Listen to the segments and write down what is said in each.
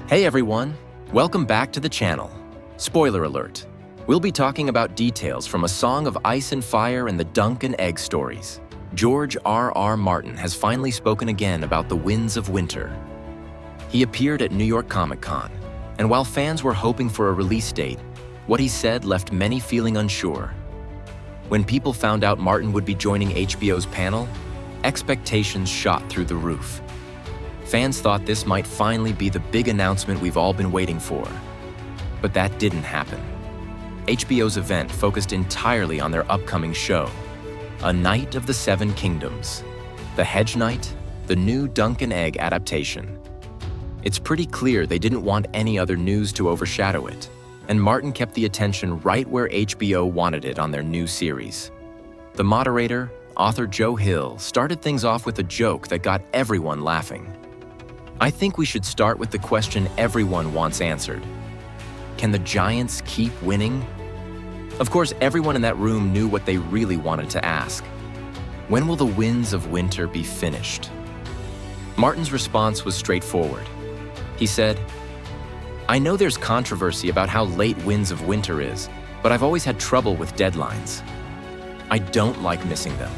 Hey everyone, welcome back to the channel. Spoiler alert, we'll be talking about details from A Song of Ice and Fire and the Dunk and Egg stories. George R.R. Martin has finally spoken again about the Winds of Winter. He appeared at New York Comic Con, and while fans were hoping for a release date, what he said left many feeling unsure. When people found out Martin would be joining HBO's panel, expectations shot through the roof. Fans thought this might finally be the big announcement we've all been waiting for. But that didn't happen. HBO's event focused entirely on their upcoming show, A Knight of the Seven Kingdoms, the Hedge Knight, the new Dunk and Egg adaptation. It's pretty clear they didn't want any other news to overshadow it, and Martin kept the attention right where HBO wanted it on their new series. The moderator, author Joe Hill, started things off with a joke that got everyone laughing. I think we should start with the question everyone wants answered. Can the Giants keep winning? Of course, everyone in that room knew what they really wanted to ask. When will the Winds of Winter be finished? Martin's response was straightforward. He said, "I know there's controversy about how late Winds of Winter is, but I've always had trouble with deadlines. I don't like missing them."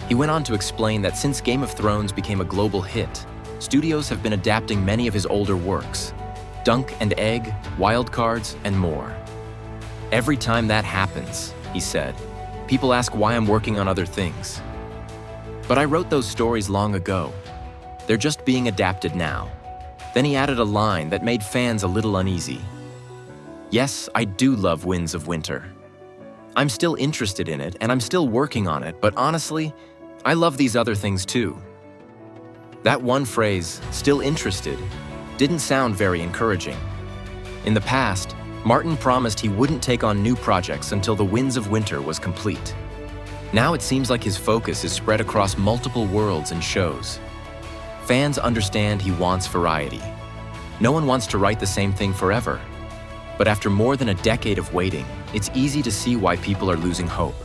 He went on to explain that since Game of Thrones became a global hit, studios have been adapting many of his older works, Dunk and Egg, Wild Cards, and more. "Every time that happens," he said, "people ask why I'm working on other things. But I wrote those stories long ago. They're just being adapted now." Then he added a line that made fans a little uneasy. "Yes, I do love Winds of Winter. I'm still interested in it and I'm still working on it, but honestly, I love these other things too." That one phrase, "still interested," didn't sound very encouraging. In the past, Martin promised he wouldn't take on new projects until The Winds of Winter was complete. Now it seems like his focus is spread across multiple worlds and shows. Fans understand he wants variety. No one wants to write the same thing forever. But after more than a decade of waiting, it's easy to see why people are losing hope.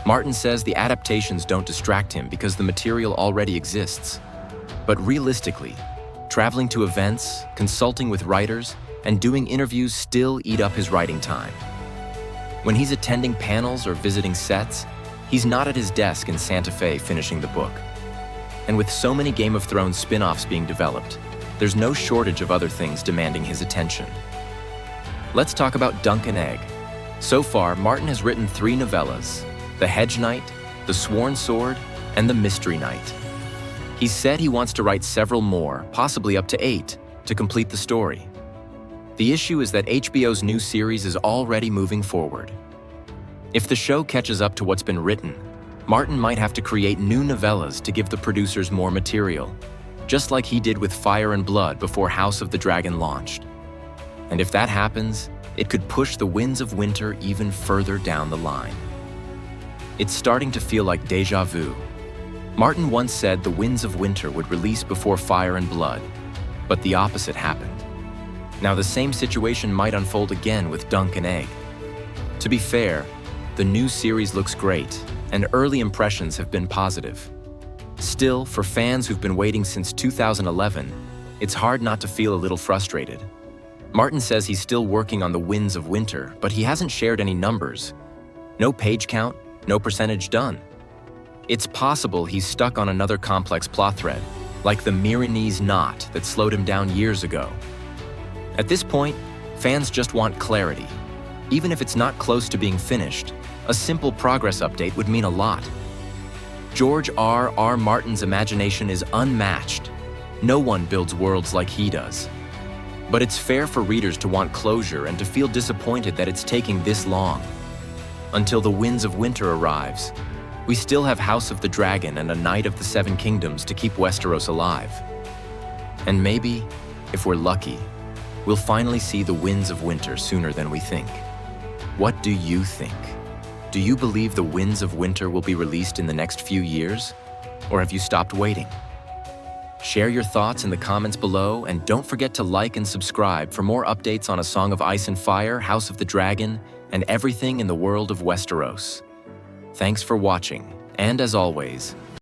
Martin says the adaptations don't distract him because the material already exists. But realistically, traveling to events, consulting with writers, and doing interviews still eat up his writing time. When he's attending panels or visiting sets, he's not at his desk in Santa Fe finishing the book. And with so many Game of Thrones spin-offs being developed, there's no shortage of other things demanding his attention. Let's talk about Dunk and Egg. So far, Martin has written 3 novellas, The Hedge Knight, The Sworn Sword, and The Mystery Knight. He said he wants to write several more, possibly up to 8, to complete the story. The issue is that HBO's new series is already moving forward. If the show catches up to what's been written, Martin might have to create new novellas to give the producers more material, just like he did with Fire and Blood before House of the Dragon launched. And if that happens, it could push the Winds of Winter even further down the line. It's starting to feel like déjà vu. Martin once said The Winds of Winter would release before Fire and Blood, but the opposite happened. Now the same situation might unfold again with Dunk and Egg. To be fair, the new series looks great, and early impressions have been positive. Still, for fans who've been waiting since 2011, it's hard not to feel a little frustrated. Martin says he's still working on The Winds of Winter, but he hasn't shared any numbers. No page count, no percentage done. It's possible he's stuck on another complex plot thread, like the Myronese knot that slowed him down years ago. At this point, fans just want clarity. Even if it's not close to being finished, a simple progress update would mean a lot. George R.R. Martin's imagination is unmatched. No one builds worlds like he does. But it's fair for readers to want closure and to feel disappointed that it's taking this long. Until The Winds of Winter arrives, we still have House of the Dragon and A Knight of the Seven Kingdoms to keep Westeros alive. And maybe, if we're lucky, we'll finally see The Winds of Winter sooner than we think. What do you think? Do you believe The Winds of Winter will be released in the next few years? Or have you stopped waiting? Share your thoughts in the comments below, and don't forget to like and subscribe for more updates on A Song of Ice and Fire, House of the Dragon, and everything in the world of Westeros. Thanks for watching, and as always,